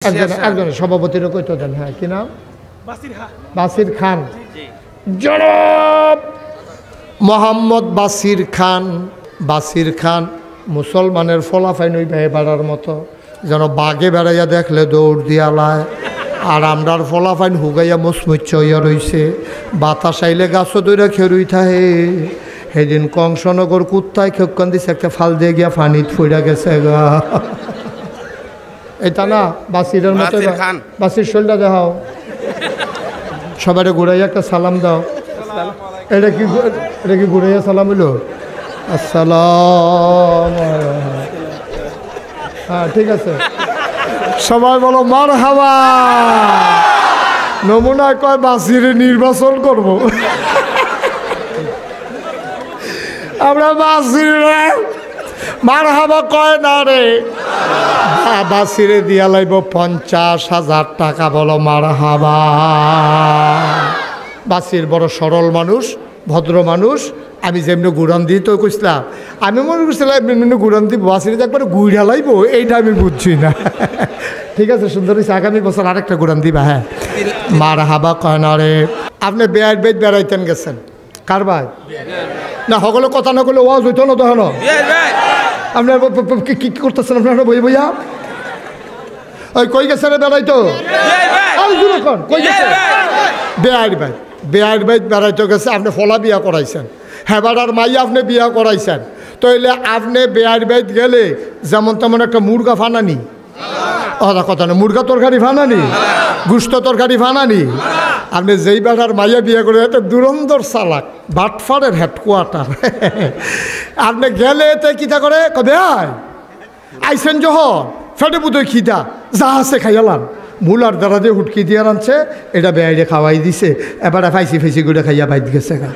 একজনের সভাপতিরও কইতে দেন। হ্যাঁ, কি নাম? বাসির খান। জনাব মোহাম্মদ বাসির খান। বাসির খান মুসলমানের ফলাফাইন ওই ভাই বেড়ার মতো, যেন বাঘে বেড়াইয়া দেখলে দৌড় দিয়ালায়। আর আমরার ফলাফাইন হুগাইয়া মুসমুচ্চ হইয়া রইছে, বাতাস আইলে গাছও দইরা খেরুই থাহে। সেদিন কংসনগর কুত্তায় খেপকান দিছে, একটা ফাল দিয়ে গিয়া ফানিত ফুইরা গেছে গা। এটা না বাসিরের মতো। বাসির শরীরটা দেখাও, সবাই ঘুরাইয়া একটা সালাম দাও। এটা কি ঘুরাইয়া সালাম হইল? আসসালাম। হ্যাঁ, ঠিক আছে, সবাই বলো মারহাবা। নমুনায় কয় বাসিরে নির্বাচন করব। আমরা বাসিরে মারহাবা কয় না রে, বাসিরে দিয়া লাইব 50,000 টাকা। বলো মারহাবা। বাসির বড় সরল মানুষ, ভদ্র মানুষ। আমি যেমনি গুড়ান দিই তো কইছিলাম, আমি মনে করছিলাম এমনি গুড়ান দিব, বাসিরে একবারে গুড়া লাইব, এইটা আমি বুঝছি না। ঠিক আছে, সুন্দর হয়েছে, আগামী বছর আরেকটা গুড়ান দিবা। হ্যাঁ, মারহাবা কয় না রে। আপনি বেয়ার বেদ বেড়াইতেন গেছেন, কার ভাই? না সকলে কথা না করলে ওয়াজ হইতো না তখন। আপনার কি করতেছেন আপনারা বই বইয়া? ওই কই গেছে রে বেড়াইতো? কই গেছে? বেয়ার ভাই, বেয়ার ভাই বেড়াইতে গেছে। আপনি ফলা বিয়া করাইছেন, হ্যাঁ বেড়ার মাইয়া আপনি বিয়া করাইছেন। তাইলে আপনি বেয়ার বাইত গেলে যেমন তেমন একটা মুরগা ফানানি, কথা না, মুরগা তরকারি ফানানি, গুস্ত তরকারি ফানানি। আপনি যেই বেড়ার মাইয়া বিয়ে করে, একটা দুরন্দর চালাক বাটফারের হেডকোয়ার্টার। আপনি গেলে এতে কিতা করে কবে আইসেন যখন ফেটে পুতোয় খিদা যা আছে খাইয়ালাম। মূলার দ্বারা যে হুটকি দিয়ে আনছে, এটা বেয়াইরে খাওয়াই দিছে। এবার ফাইসি ফাইসি করে খাইয়া বাইত গেছে গা।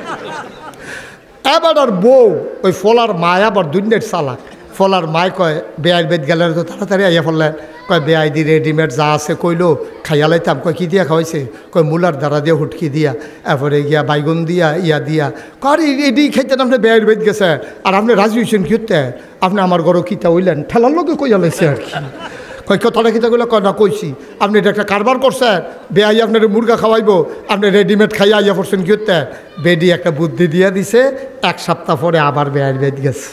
এবার আর বউ ওই ফলার মায় আবার দুনিয়ার চালাক। ফলার মায় কয় বেয়াই বেদ গেলে তো তাড়াতাড়ি আইয়া ফেললেন। কয় বেয়াই দি রেডিমেড যা আছে কইলো খাইয়া লাইতাম। কয় কী দিয়া খাওয়াইছে? কয় মূলার দ্বারা দিয়ে হুটকি দিয়া, এরপরে গিয়া বাইগুন দিয়া, ইয়া দিয়া। কয় এটি খাইতেন আপনি বেয়াইর বেদ গেছে, আর আপনি রাজি হয়েছেন কি হতে? আপনি আমার ঘরও কিতা হইলেন, ঠেলার লোকে কইয়া লাইছে আর কি। কয় কথাটা কিতা কইলে? কয় না কইছি। আপনি এটা একটা কারবার করছেন, বেয়াই আপনার মুরগা খাওয়াইবো, আপনি রেডিমেড খাইয়া আইয়া পড়ছেন কি হতে? বেডি একটা বুদ্ধি দিয়া দিছে। 1 সপ্তাহ পরে আবার বেয়াইর বেদ গেছে।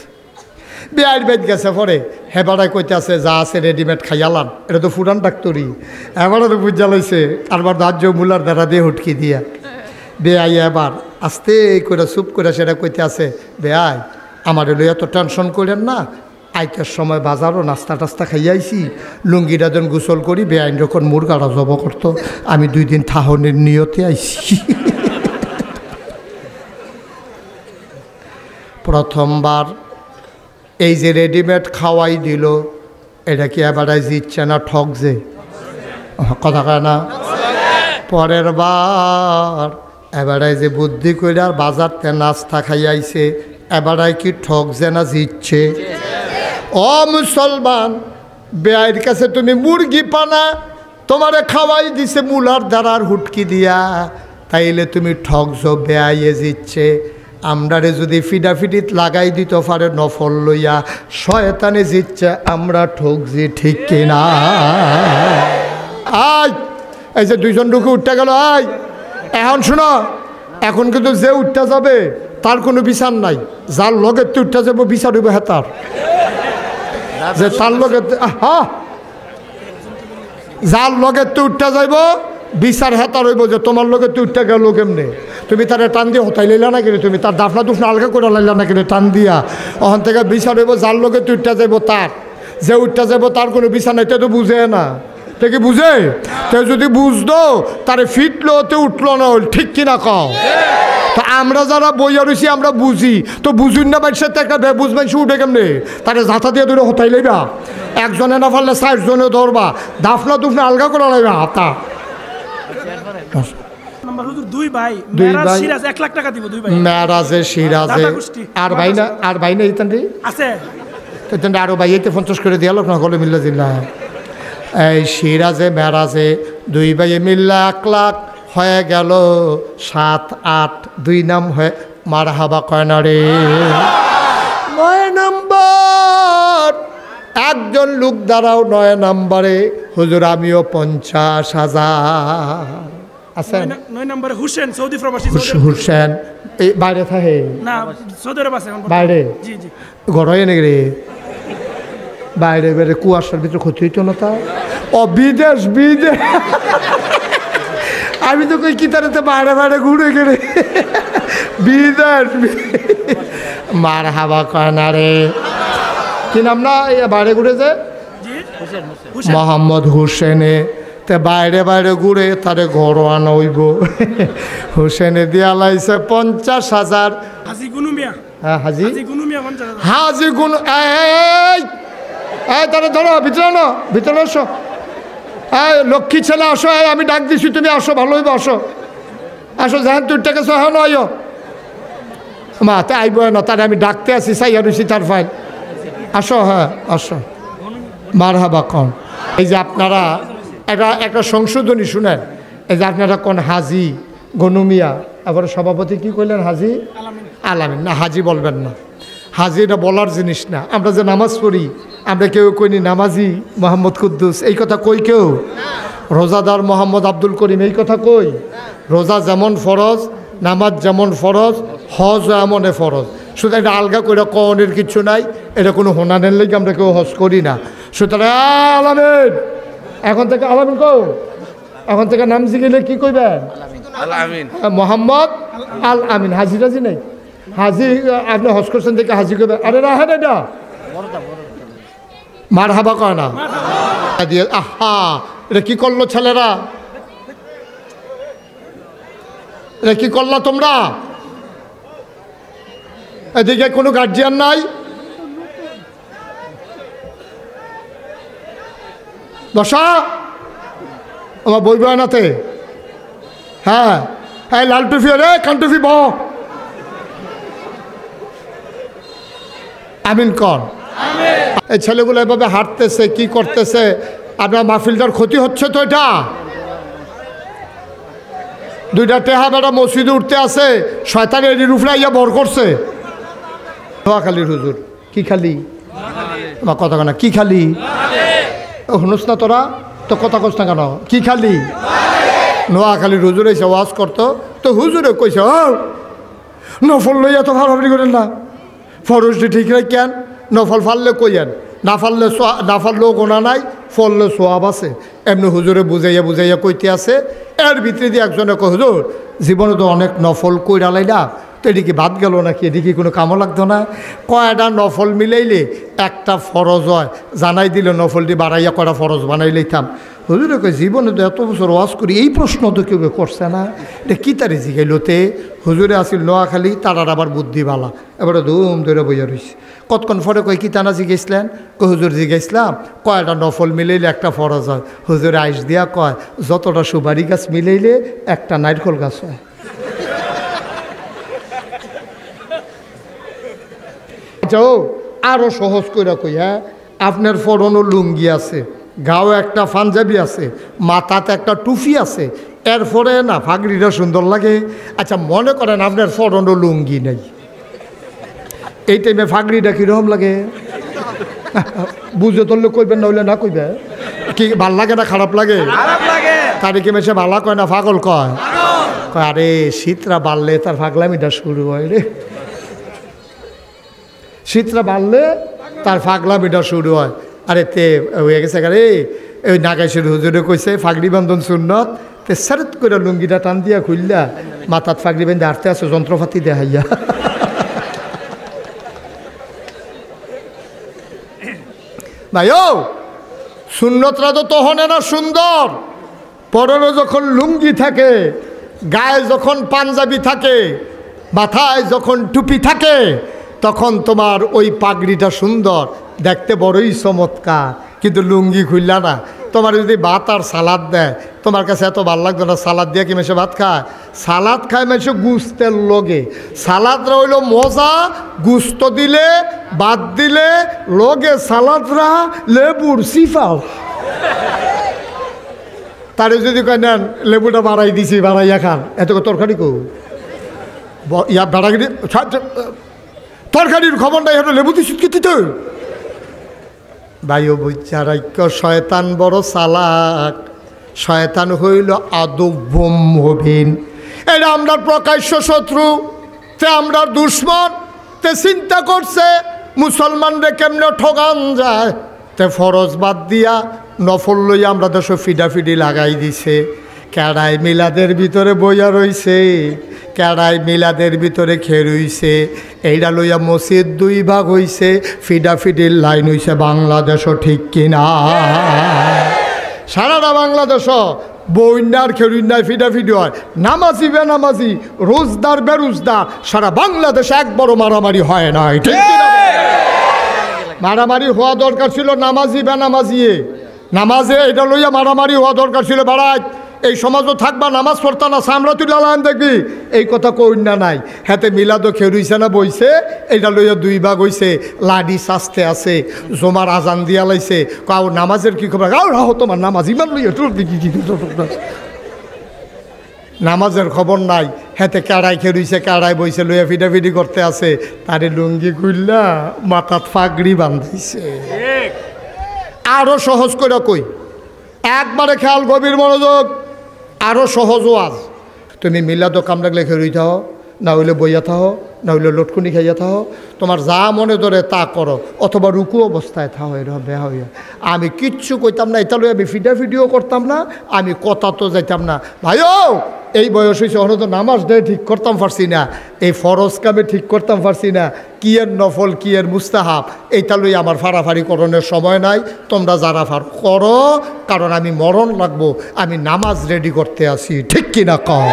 বেয়াইর বেদ গেছে পরে হেবাড়ায় কইতে আছে যা আছে রেডিমেড খাইয়ালাম। এটা তো ফুরান ডাক্তারি। এবারও তো বুঝা লাইছে, আরবার রাজ্য মূলার দ্বারা দিয়ে হুটকি দিয়া। বেয়াই এবার আস্তে করে চুপ করে সেটা কইতে আছে, বেয়াই আমার এলো এত টেনশন করেন না, আইতের সময় বাজারও নাস্তা টাস্তা খাইয়াইছি, লুঙ্গিটা যেন গোসল করি। বেআইন যখন মুরগাটা জব করতো, আমি 2 দিন থাহনের নিয়তে আইছি। প্রথমবার এই যে রেডিমেড খাওয়াই দিল, এটা কি এবারাই জিতছে না ঠক? যে কথা কয় না। পরের বার এবারাই যে বুদ্ধি করে আর বাজারতে নাস্তা খাইয়াইছে, এবারাই কি ঠক যে না জিতছে? ও মুসলমান, বেআইর কাছে তুমি মুরগি পানা, তোমারে খাওয়াই দিছে মুলার দ্বারার হুটকি দিয়া, তাইলে তুমি ঠকছো, বেআইয়ে জিতছে। আমরারে যদি ফিডাফিডিত লাগাই দিত পারে নফল লইয়া, শয়তানে জিতছে, আমরা ঠকছি, ঠিক কিনা? আয় এই যে 2জন ঢুকে উঠতে গেল। আয় এখন শোনো, এখন কিন্তু যে উঠতে যাবে তার কোনো বিচার নাই। যার লগের তো উঠতে যাবো বিচার হইব হেতার, যে তার লগে যার লগের তো উঠতে যাইব বিচার হেতার হইব, যে তোমার লগে তো উঠতে গেল কেমনে? তুমি তারে টান দিয়ে হতাই লাইলা না কিনে, তুমি তার দাফনা দুফনা আলগা করে লাইলা না কিনে টান দিয়া। ওখান থেকে বিচার হইব যার লগে তো উঠতে যাইব তার, যে উঠতে যাইব তার কোনো বিচার নাই। তো বুঝে না, তো কি বুঝে? তো যদি বুঝতো তারে ফিটলো তো উঠলো না, ঠিক কিনা কও? তো আমরা যারা বইয়া রয়েছি আমরা বুঝি, তো বুঝুন না মানুষের তো একটা বেবুঝ মানুষ উঠে কেমনে? তারে জাথা দিয়ে ধরে হতাই লাইবা, একজনে না পারলে 4 জনে ধরবা, দাফনা দুফনা আলগা করে লাইবা হাতা। মেরাজে সিরাজে আর ভাই না, আর ভাই না ইতান আছে আরো ভাই এইতে 50 করে দিয়া লোক না হলে মিল্লা জিল্লা। এই সিরাজে মেরাজে 2 ভাইয়ে মিল্লা 1 লাখ হয়ে গেল 7, 8, 2 নাম হয়ে মারহাবা কয় না রে। 9 নম্বর একজন লোক দ্বারাও 9 নম্বরে হুজুর আমিও 50,000 আছেন। 9 নম্বরে হুসেন সৌদি প্রবাসী। হুসেন এই বাইরে থাকে না সৌদি আরব আছে বাইরে। জি জি গড়াই এনে রে বাইরে বাইরে কুয়াশার ভিতরে ক্ষতি হইতো না তা। ও বিদেশ বিদেশ আমি তো কই কিতারেতে বাইরে বাইরে ঘুরে গেলে বিদেশ মার হাবা কয় না রে। কি নাম না বাইরে ঘুরেছে মোহাম্মদ হুসেনে। তে বাইরে বাইরে ঘুরে তারে ঘরোয়া নইব হুসেনে দিয়া লাইছে 50,000। হাজি গুনু মিয়া। হ্যাঁ হাজি গুনু মিয়া 50,000। হাজি গুন এই তারে ধরো ভিতরে না ভিতরে আসো। এই লক্ষ্মী ছেলে আসো। আমি ডাক দিছি তুমি আসো ভালো হইব আসো আসো জাহান তোর টাকা সহ নয় মা তা আইব না তারে আমি ডাকতে আসি চাই আর তার ফাইল আসো। হ্যাঁ আসো মার হাবা কন। এই যে আপনারা একটা সংশোধনী শুনেন। এই যে আপনারা কোন হাজি গনুমিয়া আবার সভাপতি কি কইলেন হাজি আলামিন না হাজি বলবেন না। হাজি এটা বলার জিনিস না। আমরা যে নামাজ পড়ি আমরা কেউ কইনি নামাজি মোহাম্মদ কুদ্দুস এই কথা কই কেউ। রোজাদার মোহাম্মদ আব্দুল করিম এই কথা কই। রোজা যেমন ফরজ নামাজ যেমন ফরজ হজ এমন ফরজ। সুতরাং এটা আলগা করে কনের কিছু নাই। এটা কোনো হোনানের লেগে আমরা কেউ হজ করি না। সুতরাং আলামিন এখন থেকে আলামিন কও। এখন থেকে নাম জিগিলে কি কইবেন মোহাম্মদ আল আমিন। হাজি রাজি নেই হাজি আপনি হজ করছেন থেকে হাজি কইবেন। আরে না হ্যাঁ এটা মার হাবা কয় না দিয়ে। আহা এটা কি করলো ছেলেরা এটা কি করলা তোমরা। এদিকে কোনো গার্জিয়ান নাই। বসা আমার বই বয়ানাতে। হ্যাঁ হ্যাঁ লাল টুফি রে কান টুফি ব আমিন কর। এই ছেলেগুলো এভাবে হাঁটতেছে কি করতেছে আপনার মাহফিলটার ক্ষতি হচ্ছে তো। এটা 2টা টেহা বেটা মসজিদে উঠতে আছে শয়তান এর রুফরা ইয়া বর করছে। নোয়াখালীর হুজুর কি খালি আমার কথা কেন কি খালি শুনুস না তোরা তো কথা কস না কেন কি খালি। নোয়াখালীর হুজুর এসে ওয়াজ করতো তো হুজুরে কইছে নফল লইয়া তো ভাড়াভাড়ি করেন না ফরজটি ঠিক রাখ কেন নফল ফাললে কইয়েন না ফাললেও গোনা নাই ফললে সোয়াব আছে। এমনি হুজুরে বুঝাইয়া বুঝাইয়া কইতে আছে। এর ভিতরে দিয়ে একজনে কয় হুজুর জীবনে তো অনেক নফল কইরালাই না তো এদিকে বাদ গেল নাকি এদিকে কোনো কামও লাগতো না। কয়টা নফল মিলাইলে একটা ফরজ হয় জানাই দিলে নফলটি বাড়াইয়া কয়টা ফরজ বানাই লইতাম। হুজুরে কয় জীবনে তো এত বছর ওয়াজ করি এই প্রশ্ন তো কেউ করছে না এটা কী তারে জিগাইলোতে। হুজুরে আসিল নোয়াখালী তারার আবার বুদ্ধি বালা এবারে ধুম ধরে বইয়া রয়েছে। কতক্ষণ পরে কয় কি তানা জিগাইছিলেন কয় হুজুর জিগাইছিলাম কয়টা নফল মিলাইলে একটা ফরজ হয়। হুজুরে আইস দিয়া কয় যতটা সুপারি গাছ মিলাইলে একটা নারকেল গাছ হয়। যাও আরো সহজ করে কই। হ্যাঁ আপনার ফরনো লুঙ্গি আছে গাও একটা পাঞ্জাবি আছে মাথাতে একটা টুপি আছে এরপরে না ফাগড়িটা সুন্দর লাগে। আচ্ছা মনে করেন আপনার ফরনো লুঙ্গি নেই এই টাইমে ফাগড়িটা কীরকম লাগে বুঝে ধরলে কইবেন না হইলে না কইবে কি ভাল লাগে না খারাপ লাগে তারিখে মেশে ভালা কয় না পাগল কয় আরে শীতরা বাড়লে তার ফাগলামিটা শুরু হয় রে। শীতরা বাড়লে তার ফাগলামিটা শুরু হয়। আরে তে হয়ে গেছে রে ওই নাগাইশের হুজুরে কইছে ফাগড়ি বান্ধন সুন্নত তে সারত করে লুঙ্গিটা টান দিয়া খুললা মাথাত ফাগড়ি বেঁধে আরতে আছে যন্ত্রপাতি দেখাইয়া। ভাই ও সুন্নতরা তো তহনে না সুন্দর পরনে যখন লুঙ্গি থাকে গায়ে যখন পাঞ্জাবি থাকে মাথায় যখন টুপি থাকে তখন তোমার ওই পাগড়িটা সুন্দর দেখতে বড়ই চমৎকার। কিন্তু লুঙ্গি খুললা না তোমার যদি ভাত আর সালাদ দেয় তোমার কাছে এত ভালো লাগতো না। সালাদ দিয়ে কি মেশে ভাত খায় সালাদ খায় মেশে গুস্তের লগে সালাদরা হইল মজা গুস্ত দিলে ভাত দিলে লগে সালাদরা লেবুর সিফাও তারে যদি কয় নেন লেবুটা বাড়াই দিছি বাড়াইয়া খান এত তরকারি কো ইয়া তরকারির খবর নাই লেবু দিছি কি দিতে ভাইও বুঝারাক্য শয়তান বড় চালাক, শয়তান হইল আদব্য মুবিন। এটা আমরা প্রকাশ্য শত্রু, তে আমরা দুশ্মন, তে চিন্তা করছে মুসলমানরে কেমনে ঠগান যায়, তে ফরজ বাদ দিয়া নফল লইয়া আমরা দেশে ফিডাফিডি লাগাই দিছে। কেড়াই মিলাদের ভিতরে বইয়া রইছে, কেড়াই মিলাদের ভিতরে খেয়ে রইছে। এইটা লইয়া মসজিদ দুই ভাগ হইছে, ফিডাফিডির লাইন হইছে বাংলাদেশও, ঠিক কিনা? সারাটা বাংলাদেশ বইনার খেরুইনায় ফিডাফিডি হয়, নামাজি বেনামাজি, রোজদার বেরোজদার, সারা বাংলাদেশে এক বড় মারামারি হয় নাই, ঠিক কিনা? মারামারি হওয়া দরকার ছিল নামাজি বেনামাজিয়ে, নামাজে এটা লইয়া মারামারি হওয়া দরকার ছিল। বাড়াই এই সমাজও থাকবা, নামাজ পড়তা না, সামরা তুই লালান দেখবি, এই কথা কইনা নাই। হাতে মিলাদও খেরুইছে না বইছে, এটা লইয়া দুই ভাগ হইছে, লাডি শাস্তে আছে, জমার আজান দিয়া লাইছে, কাউ নামাজের কি খবর, কাউ রাহো তোমার নামাজ ইমান লইয়া তোর দিকে কি নামাজের খবর নাই। হাতে কাড়াই খেরুইছে, কাড়াই বইছে লইয়া ফিডাফিডি করতে আছে, তারে লুঙ্গি খুললা মাথাত ফাগড়ি বান্ধাইছে। আরো সহজ করে কই, একবারে খেয়াল, গভীর মনোযোগ, আরো সহজ আজ। তুমি মিলাদো কাম লাগলে খেরুই থাও, না হইলে বইয়া থাও, না হইলে লটকুনি খাইয়া থাও, তোমার যা মনে ধরে তা করো, অথবা রুকু অবস্থায় থাও, এরকম বেহা হইয়া। আমি কিচ্ছু কইতাম না, এটা লইয়া আমি ফিডাফিডিও করতাম না, আমি কথা তো যাইতাম না। ভাইও এই বয়স হয়েছে, অন্য তো নামাজ দেয় ঠিক করতাম পারছি না, এই ফরজ কামে ঠিক করতাম পারছি না, কি এর নফল কি এর মুস্তাহাব, এইটা লই আমার ফাড়াফাড়ি করণের সময় নাই। তোমরা যারা ফার করো, কারণ আমি মরণ লাগবো, আমি নামাজ রেডি করতে আসি, ঠিক কিনা কও?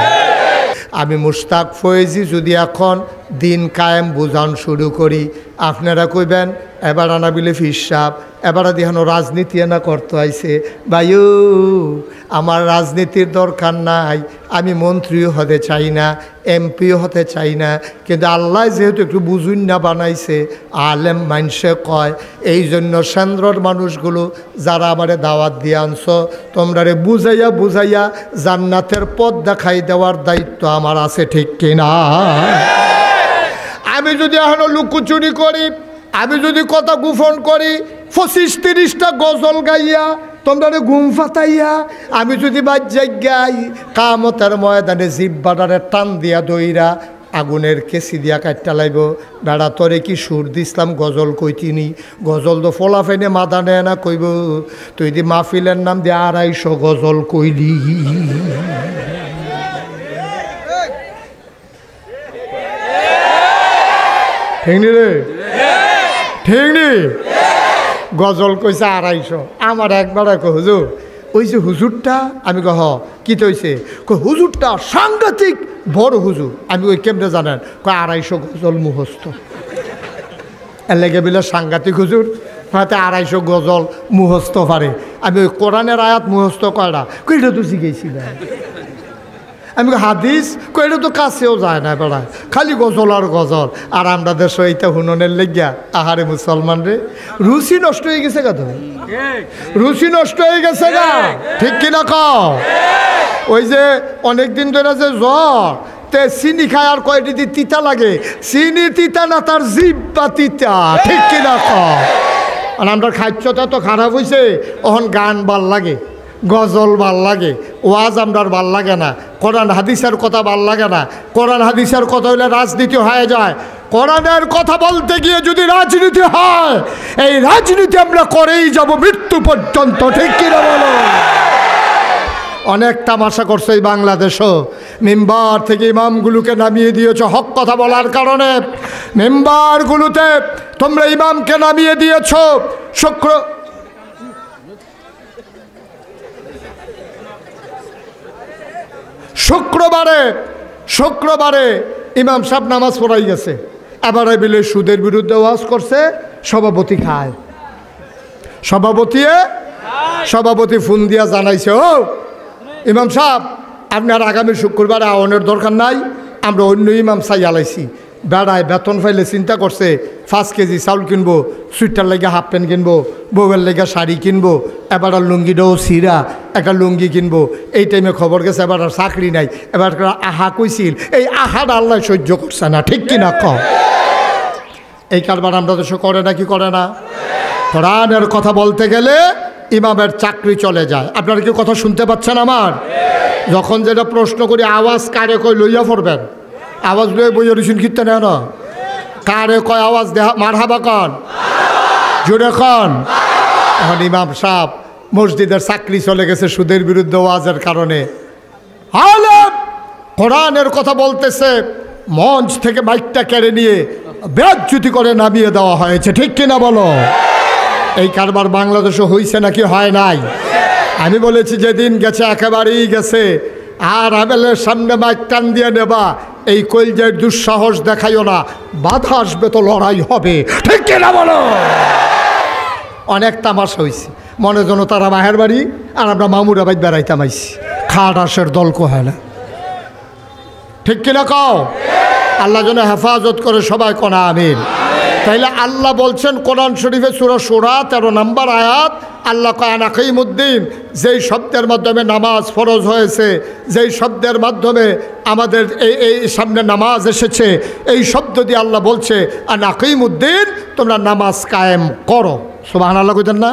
আমি মুশতাক ফয়েজি যদি এখন দিন কায়েম বুঝান শুরু করি, আপনারা কইবেন এবার আনাবিলে ফিসাব, এবার দিহানো রাজনীতি না করতে আইছে। ভাইও আমার রাজনীতির দরকার নাই, আমি মন্ত্রীও হতে চাই না, এমপিও হতে চাই না, কিন্তু আল্লাহ যেহেতু একটু বুঝুন না বানাইছে, আলেম মানুষে কয়, এই জন্য সেন্দ্রর মানুষগুলো যারা আমারে দাওয়াত দিয়ে আনছো, তোমরারে বুঝাইয়া বুঝাইয়া জান্নাতের পথ দেখাই দেওয়ার দায়িত্ব আমার আছে, ঠিক কিনা? আমি যদি এখনো লুকোচুরি করি, আমি যদি কথা গোপন করি, 25-30টা গজল গাইয়া তোমরা ঘুম ফাতাইয়া, আমি যদি বাজ্যাই গাই, কামতের ময়দানে জিব্বাটারে টান দিয়া দইরা আগুনের কেসি দিয়া কাটটা লাইব। বেড়া তোরে কি সুর দিসলাম গজল কইতিনি, গজল তো ফলা ফেনে মাথা নেয় না, কইব তুই দি মাহফিলের নাম দিয়ে 250 গজল কইলি। ঠিক নি রে, ঠিক নি? গজল কইছে 250। আমার একবার হুজুর ওই যে হুজুরটা, আমি কহ কি তৈছে, হুজুরটা সাংঘাতিক বড় হুজুর। আমি ওই কেমনে জানেন, 250 গজল মুখস্থ। এর লেগে বিলে সাংঘাতিক হুজুর, হয়তো 250 গজল মুখস্থ পারে। আমি ওই কোরআনের আয়াত মুখস্থ কয়টা, কইটা তো শিখেছিলাম। আমি হাদিস কইলে তো কাছেও যায় না, বেড়ায় খালি গজল আর গজল। আর আমরা দেশ এইটা হুননের লেগিয়া, আহারে মুসলমান রে, রুচি নষ্ট হয়ে গেছে গা, তো রুচি নষ্ট হয়ে গেছে গা, ঠিক কিনা কও? ওই যে অনেকদিন ধরে যে জ্বর, তে চিনি খায় আর কয়টি দি তিতা লাগে, চিনি তিতা না, তার জিব্বা তিতা, ঠিক কিনা কও? আর আমরা খাদ্যটা তো খারাপ হয়েছে, ওখান গান ভাল লাগে, গজল ভাল লাগে, ওয়াজ আমরার ভাল লাগে না, কোরআন হাদিসের কথা ভাল লাগে না। কোরআন হাদিসের কথা হইলে রাজনীতি হয়ে যায়। কোরআনের কথা বলতে গিয়ে যদি রাজনীতি হয়, এই রাজনীতি আমরা করেই যাব মৃত্যু পর্যন্ত, ঠিক কিনা বলো? অনেক তামাশা করছে এই বাংলাদেশও। মেম্বার থেকে ইমামগুলোকে নামিয়ে দিয়েছ হক কথা বলার কারণে, মেম্বারগুলোতে তোমরা ইমামকে নামিয়ে দিয়েছ। শুক্রবারে ইমাম সাহেব নামাজ পড়াই গেছে, এবারে বিলে সুদের বিরুদ্ধে ওয়াজ করছে, সভাপতি খায়। সভাপতি ফোন দিয়া জানাইছে, ও ইমাম সাহেব আপনার আগামী শুক্রবারে আওয়ানের দরকার নাই, আমরা অন্য ইমাম চাই আলাইছি। বেড়ায় বেতন পাইলে চিন্তা করছে 5 কেজি চাউল কিনবো, সুইটার লেগে হাফ প্যান্ট কিনবো, বউয়ের লেগে শাড়ি কিনবো, এবার আর লুঙ্গিটাও সিরা একটা লুঙ্গি কিনবো। এই টাইমে খবর গেছে এবার আর চাকরি নাই, এবার আহা কইছিল, এই আহার আল্লাহ সহ্য করছে না, ঠিক কিনা কম? এই কারবার আমরা দেশে করে না, কি করে না? কোরআনের কথা বলতে গেলে ইমামের চাকরি চলে যায়। আপনারা কি কথা শুনতে পাচ্ছেন আমার? যখন যেটা প্রশ্ন করি আওয়াজ কারে কই লইয়া পড়বেন, আওয়াজ লইয়া বইয়া রুসুন কীর্তন না কারে কয় আওয়াজ দেহা মারহাবা কন জোরে কন। এখন ইমাম সাহেব মসজিদের চাকরি চলে গেছে সুদের বিরুদ্ধে ওয়াজের কারণে। আলেম কোরআনের কথা বলতেছে, মঞ্চ থেকে মাইকটা কেড়ে নিয়ে বেজ্জতি করে নামিয়ে দেওয়া হয়েছে, ঠিক কিনা বলো? এই কারবার বাংলাদেশে হয়েছে নাকি হয় নাই? আমি বলেছি যেদিন গেছে একেবারেই গেছে। আর আবেলের সামনে মাইক টান দিয়ে নেবা, এই কলজের দুঃসাহস দেখাইও না, বাধা আসবে তো লড়াই হবে, ঠিক কিনা বলো? অনেক তামাশা হয়েছে, মনে যেন তারা মাহের বাড়ি আর আমরা মামুরা বাড়ি বেড়াইতাম আইছি, খাট আসের দল হয় না, ঠিক কিনা কও? আল্লাহ যেন হেফাজত করে, সবাই কোনা আমিন। তাইলে আল্লাহ বলছেন কোরআন শরীফে সূরা শূরা 13 নম্বর আয়াত, আল্লাহ কয় আনা কাইমুদ্দিন, যেই শব্দের মাধ্যমে নামাজ ফরজ হয়েছে, যেই শব্দের মাধ্যমে আমাদের এই সামনে নামাজ এসেছে, এই শব্দ দিয়ে আল্লাহ বলছে আনা কাইমুদ্দিন, তোমরা নামাজ কায়েম করো। সুবহানাল্লাহ কইতেন না?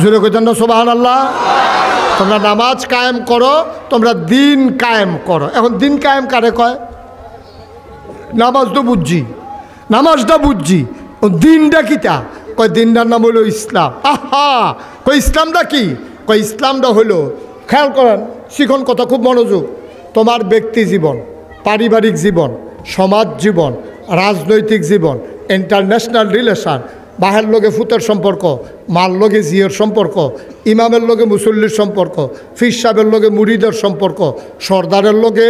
জোরে কইতেন না সুবহানাল্লাহ? তোমরা নামাজ কায়েম করো, তোমরা দিন কায়েম করো। এখন দিন কায়েম কারে কয়? নামাজ তো বুঝছি, নামাজটা বুঝছি, ও দিনটা কিটা? কয় দিনটার নাম হলো ইসলাম। আহা, কই ইসলামটা কি? কয় ইসলামটা হলো, খেয়াল করেন, শিখন কথা খুব মনোযোগ, তোমার ব্যক্তি জীবন, পারিবারিক জীবন, সমাজ জীবন, রাজনৈতিক জীবন, ইন্টারন্যাশনাল রিলেশন, বাহের লগে ফুতের সম্পর্ক, মার লগে জিয়ের সম্পর্ক, ইমামের লগে মুসল্লির সম্পর্ক, ফির সাহেবের লগে মুরিদের সম্পর্ক, সর্দারের লগে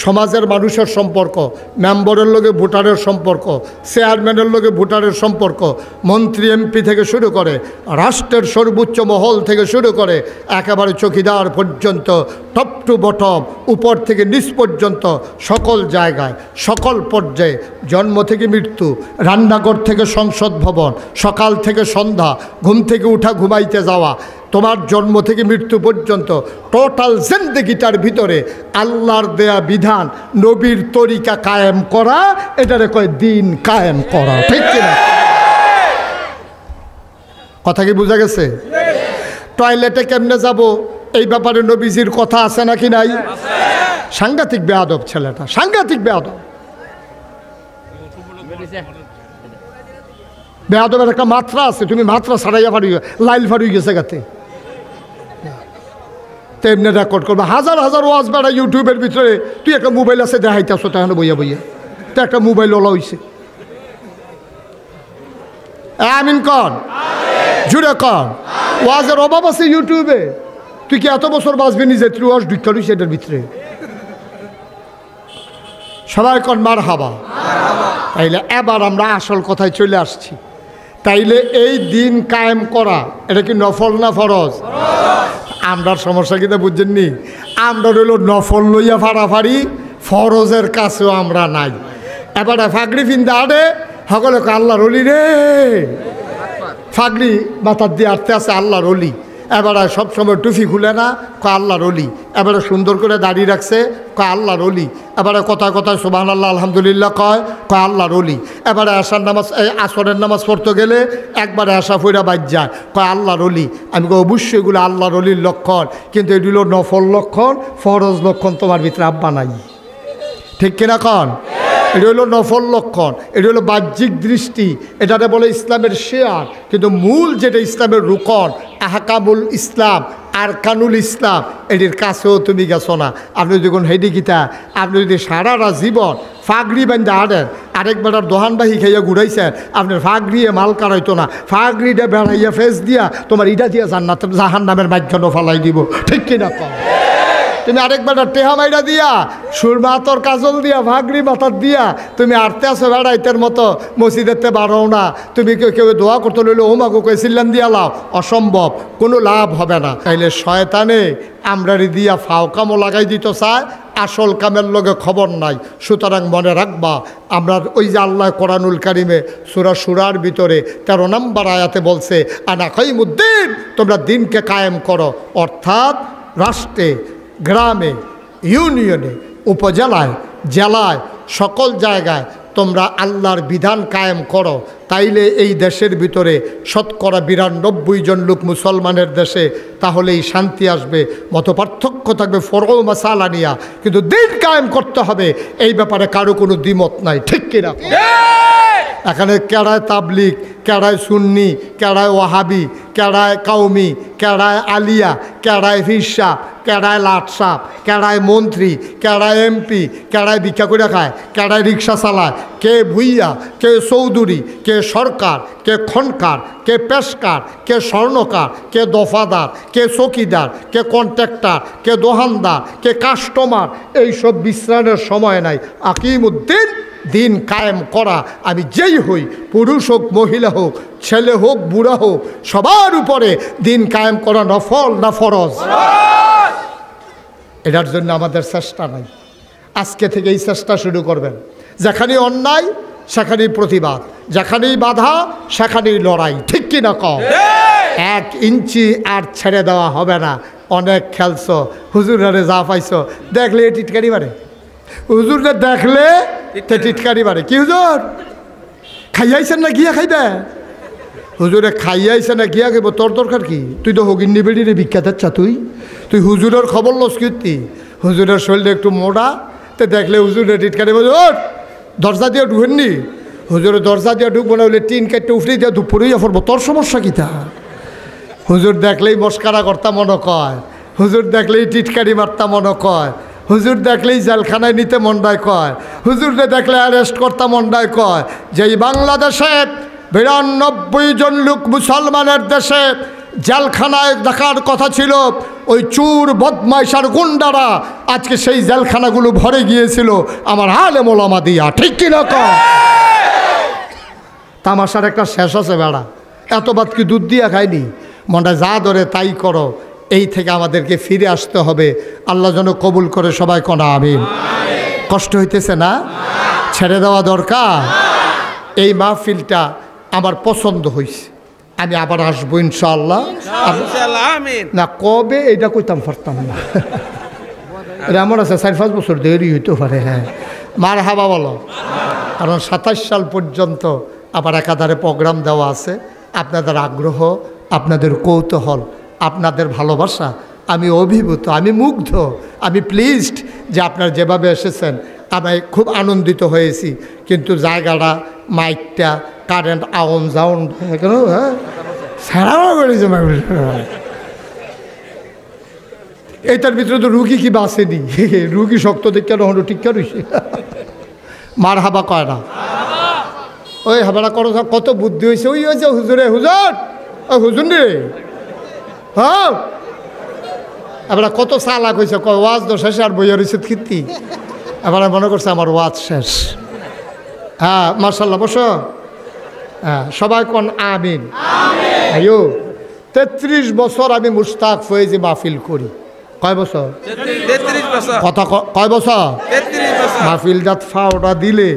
সমাজের মানুষের সম্পর্ক, মেম্বরের লগে ভোটারের সম্পর্ক, চেয়ারম্যানের লগে ভোটারের সম্পর্ক, মন্ত্রী এমপি থেকে শুরু করে রাষ্ট্রের সর্বোচ্চ মহল থেকে শুরু করে একেবারে চৌকিদার পর্যন্ত, টপ টু বটম, উপর থেকে নিচ পর্যন্ত, সকল জায়গায়, সকল পর্যায়ে, জন্ম থেকে মৃত্যু, রান্নাঘর থেকে সংসদ ভবন, সকাল থেকে সন্ধ্যা, ঘুম থেকে উঠা ঘুমাইতে যাওয়া, তোমার জন্ম থেকে মৃত্যু পর্যন্ত টোটাল জিন্দেগিটার ভিতরে আল্লাহর দেয়া বিধান, নবীর তরিকা কায়েম করা, এটারে কয় দিন কায়েম করা, ঠিক কিনা? কথা কি বোঝা গেছে? টয়লেটে কেমনে যাব, এই ব্যাপারে নবীজির কথা আছে নাকি নাই? সাংঘাতিক বেয়াদব ছেলেটা, সাংঘাতিক বেয়াদব। বেয়াদবের একটা মাত্রা আছে, তুমি মাত্রা ছাড়াইয়া ফাড়ি, লাইল ফাড়ি গেছে গাতে, তেমনি রেকর্ড করবে। হাজার হাজার ওয়াজ বেড়া ইউটিউবের ভিতরে, তুই একটা মোবাইল আছে দেখাইতেছ তখন বইয়া বইয়া, তো একটা মোবাইল ওলা হয়েছে। আমিন কন, জুড়ে কন। ওয়াজের অভাব আছে ইউটিউবে, তুই কি এত বছর বাঁচবি নিজে? তুই ওয়াজ ঢুকা রয়েছে এটার ভিতরে, সবাই কন মার হাবা। তাইলে এবার আমরা আসল কথায় চলে আসছি। তাইলে এই দিন কায়েম করা, এটা কি নফল না ফরজ? আমরা সমস্যা কিন্তু বুঝছেননি, আমরা রইল নফল লইয়া ফাড়াফাড়ি, ফরজের কাছেও আমরা নাই। এবার ফাগড়ি ফিন্দা আড়ে সকলে আল্লাহর অলি রে, ফাগড়ি মাথার দিয়ে আটতে আছে আল্লাহর অলি। এবারে সবসময় টুফি খুলে না, কয় আল্লাহর অলি। এবারে সুন্দর করে দাড়ি রাখছে, কয় আল্লাহর অলি। এবারে কথায় কথায় সুবহানাল্লাহ আলহামদুলিল্লাহ কয়, কয় আল্লাহর অলি। এবারে আশার নামাজ, আসরের নামাজ পড়তে গেলে একবারে আশা ফইরা বাজ যায়, কয় আল্লাহর অলি। আমি কই অবশ্যই এগুলো আল্লাহর অলির লক্ষণ, কিন্তু এগুলো নফল লক্ষণ, ফরজ লক্ষণ তোমার ভিতরে আব্বা নাই, ঠিক কিনা কন? এটা হলো নফল লক্ষণ, এটা হলো বাহ্যিক দৃষ্টি, এটাতে বলে ইসলামের শেয়ার, কিন্তু মূল যেটা ইসলামের রুকন, আহকামুল ইসলাম, আরকানুল ইসলাম, এটির কাছেও তুমি গেছো না। আপনি যখন হেডি গীতা, আপনি যদি সারাটা জীবন ফাগড়ি বান্ধে আড়েন, আরেকবার দোহানবাহী খাইয়া ঘুরাইছেন, আপনার ফাগড়িয়ে মাল কারাইতো না, ফাগড়িটা বেড়াইয়া ফেস দিয়া তোমার ইটা দিয়া জান্নাত জাহান্নামের মাঝখানে ফালাই দিব, ঠিক কিনা কম? তুমি আরেকবার টেহা মাইরা দিয়া, সুরমা তোর কাজল দিয়া, ভাগড়ি মাথার দিয়া তুমি আরতে আসো বেড়াইতের মতো, মসজিদেরতে বাড়াও না, তুমি কেউ দোয়া করতে লইলে ওমাকে কয়ে সিল্লান দিয়া লাও, অসম্ভব, কোনো লাভ হবে না। তাইলে শয়তানে আমরারি দিয়া ফাও কামও লাগাই দিত চায়, আসল কামের লগে খবর নাই। সুতরাং মনে রাখবা, আমরা ওই যে আল্লাহ কোরআনুল কারিমে সূরা শূরার ভিতরে 13 নম্বর আয়াতে বলছে আনা কাইমুদ্দিন, তোমরা দিনকে কায়েম করো, অর্থাৎ রাষ্ট্রে, গ্রামে, ইউনিয়নে, উপজেলায়, জেলায়, সকল জায়গায় তোমরা আল্লাহর বিধান কায়েম করো। তাইলে এই দেশের ভিতরে শতকরা 92 জন লোক মুসলমানের দেশে, তাহলেই শান্তি আসবে। মত পার্থক্য থাকবে ফরও মাসালা নিয়া, কিন্তু দিন কায়েম করতে হবে এই ব্যাপারে কারো কোনো দ্বিমত নাই, ঠিক কিনা? এখানে কেড়ায় তাবলিগ, কেড়ায় সুন্নি, কেড়ায় ওয়াহাবি, কেড়ায় কাউমি, কেড়ায় আলিয়া, কেড়ায় ফিরসা, কেড়ায় লাটসাপ, কেড়ায় মন্ত্রী, কেড়ায় এমপি, কেড়ায় ভিক্ষা করে খায়, কেড়ায় রিক্সা চালায়, কে ভুইয়া, কে চৌধুরী, কে সরকার, কে খনকার, কে পেশকার, কে স্বর্ণকার, কে দফাদার, কে চকিদার, কে কন্ট্রাক্টর, কে দোহানদার, কে কাস্টমার। এইসব বিশ্রামের সময় নাই। আকিমুদ্দিন, দিন কায়েম করা আমি যেই হই, পুরুষ হোক মহিলা হোক, ছেলে হোক বুড়া হোক, সবার উপরে দিন কায়েম করা নফল না ফরজ। এটার জন্য আমাদের চেষ্টা নাই। আজকে থেকে এই চেষ্টা শুরু করবেন। যেখানে অন্যায় সেখানেই প্রতিবাদ, যেখানেই বাধা সেখানেই লড়াই, ঠিক কি না কও? 1 ইঞ্চি আর ছেড়ে দেওয়া হবে না। অনেক খেলছ, হুজুরে যা পাইছো দেখলে টিটকারি মারে, হুজুরে দেখলে টিটকারি মারে। কি হুজুর খাইয়াইছেন না গিয়া খাইবে? হুজুরে খাইয়াইছে না গিয়া খাইব, তোর দরকার কি? তুই তো হগিন্নি বেড়িরে ভিক্ষা দিচ্ছা, তুই হুজুরের খবর লস কীর্তি। হুজুরের শরীরে একটু মোড়া, তো দেখলে হুজুরে টিটকারি বলে, ও দরজা দিয়ে ঢুকেননি? হুজুরে দরজা দিয়ে ঢুকবো না হলে টিন কাটতে উঠে দিয়ে দুপুরেই পড়বো, তোর সমস্যা কী? তা হুজুর দেখলেই মস্কারা করতা মনে কয়, হুজুর দেখলেই টিটকারি মারতা মনে কয়, হুজুর দেখলেই জেলখানায় নিতে মন্ডায় কয়, হুজুরে দেখলে অ্যারেস্ট করতা মন্ডায় কয়। যেই বাংলাদেশে 92 জন লোক মুসলমানের দেশে জেলখানায় দেখার কথা ছিল, ওই চুর বদমাইশার গুন্ডারা আজকে সেই জেলখানাগুলো ভরে গিয়েছিল আমার আলেম ওলামা দিয়া, ঠিক কিনা কয়? তামাশার একটা শেষ আছে বেড়া। এত বাদ কি দুধ দিয়া খায়নি? মনটা যা ধরে তাই করো। এই থেকে আমাদেরকে ফিরে আসতে হবে। আল্লাহ যেন কবুল করে, সবাই কনা আমিন। কষ্ট হইতেছে না? ছেড়ে দেওয়া দরকার। এই মাহফিলটা আমার পছন্দ হয়েছে, আমি আবার আসবো ইনশাআল্লাহ। না কবে এইটা কইতাম পারতাম না, এটা আমার আছে 4-5 বছর দেরি হইতে পারে। হ্যাঁ, মার হাবা বলো। কারণ 27 সাল পর্যন্ত আবার একাধারে প্রোগ্রাম দেওয়া আছে। আপনাদের আগ্রহ, আপনাদের কৌতূহল, আপনাদের ভালোবাসা, আমি অভিভূত, আমি মুগ্ধ, আমি প্লিজড যে আপনারা যেভাবে এসেছেন। আমি খুব আনন্দিত হয়েছি। কিন্তু জায়গাটা, মাইকটা, কারেন্ট আউন জাউন কেন সারাও করেছে। এইটার ভিতরে তো রুগী কি বাঁচেনি, রুগী শক্ত দেখে হলো ঠিক রয়েছে। মার হাবা কয় না, ওই হাবাটা করো, কত বুদ্ধি হয়েছে। ওই হয়েছে হুজুরে, হুজুর ওই হুজুর রে, হ্যাঁ এবার কত চালাক হয়েছে। ওয়াজ তো শেষে আর বইয়া রয়েছে কীর্তি। এবার মনে করছে আমার ওয়াজ শেষ। হ্যাঁ মার্শাল্লাহ, বসো। হ্যাঁ সবাই কোন আমিন। আয়ো 33 বছর আমি মুশতাক ফয়েজি মাহফিল করি। কয় বছর? 33 বছর। কথা কয় বছর? 33 বছর। মাহফিলটা ফাওটা দিলে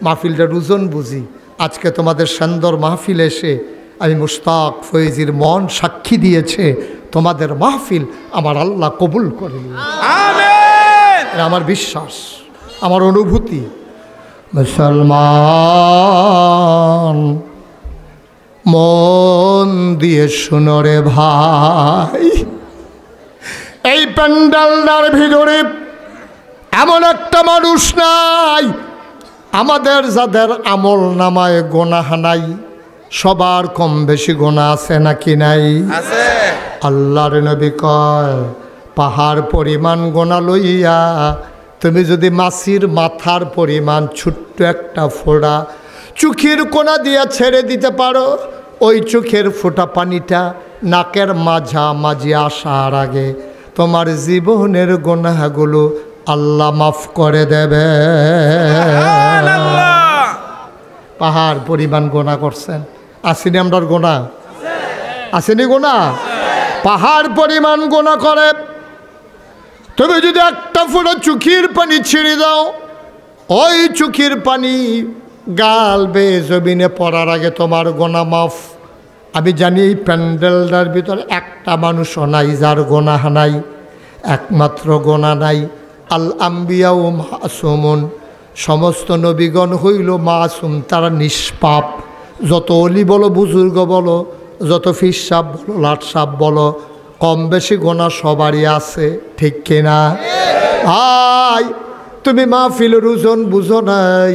মাহফিলটার ওজন বুঝি। আজকে তোমাদের সুন্দর মাহফিল এসে আমি মুশতাক ফয়েজির মন সাক্ষী দিয়েছে, তোমাদের মাহফিল আমার আল্লাহ কবুল করে। আমিন। আমার বিশ্বাস, আমার অনুভূতি। মুসলমান মন দিয়ে শুনো রে ভাই, এই প্যান্ডেলটার ভিতরে এমন একটা মানুষ নাই আমাদের যাদের আমল নামায় গোনাহ নাই। সবার কম বেশি গোনা আছে নাকি নাই? আছে। আল্লাহর নবী কয়, পাহাড় পরিমাণ গোনা লইয়া তুমি যদি মাছির মাথার পরিমাণ ছোট্ট একটা ফোঁটা চোখের কোনা দিয়া ছেড়ে দিতে পারো, ওই চোখের ফোঁটা পানিটা নাকের মাঝামাঝি আসার আগে তোমার জীবনের গোনাগুলো আল্লাহ মাফ করে দেবে। পাহাড় পরিমাণ গোনা করছেন, আসেনি আমরার গোনা? আসেনি গোনা? পাহাড় পরিমাণ গোনা করে। তুমি যদি একটা ফোঁটা চোখের পানি ছেড়ে দাও, ওই চোখের পানি গাল বেয়ে জমিনে পড়ার আগে তোমার গোনা মাফ। আমি জানি এই প্যান্ডেলটার ভিতরে একটা মানুষও নাই যার গোনাহ নাই, একমাত্র গোনা নাই। আল আম্বিয়া ও মাসুমুন, সমস্ত নবীগণ হইল মাসুম, তারা নিষ্পাপ। যত অলি বলো বুজুর্গ বলো, যত ফিস সাপ বলো লাট সাপ বলো, কম বেশি গোনা সবারই আছে, ঠিক কিনা? ভাই তুমি মাহফিলের ওজন বুঝো নাই।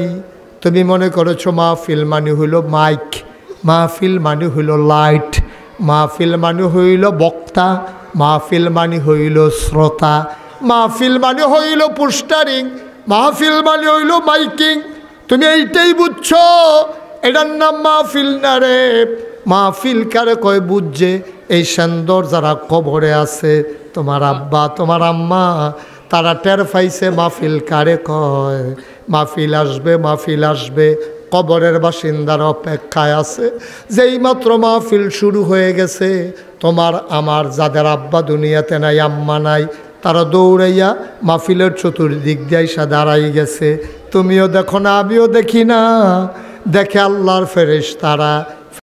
তুমি মনে করেছো মাহফিল মানে হইল মাইক, মাহফিল মানে হইল লাইট, মাহফিল মানে হইল বক্তা, মাহফিল মানে হইল শ্রোতা, মাহফিল মানে হইল পোস্টারিং, মাহফিল মানে হইল মাইকিং। তুমি এইটাই বুঝছো, এটার নাম মাহফিল না রে। মাহফিল কারে কয় বুঝছে? এই সুন্দর যারা কবরে আছে, তোমার আব্বা তোমার আম্মা, তারা টের পাইছে মাহফিল কারে কয়। মাহফিল আসবে, মাহফিল আসবে, কবরের বাসিন্দার অপেক্ষায় আছে। যেই মাত্র মাহফিল শুরু হয়ে গেছে, তোমার আমার যাদের আব্বা দুনিয়াতে নাই, আম্মা নাই, তারা দৌড়াইয়া মাহফিলের চতুর্দিক দিয়ে এসে দাঁড়াই গেছে। তুমিও দেখো না, আমিও দেখি না, দেখে আল্লাহর ফেরেশতারা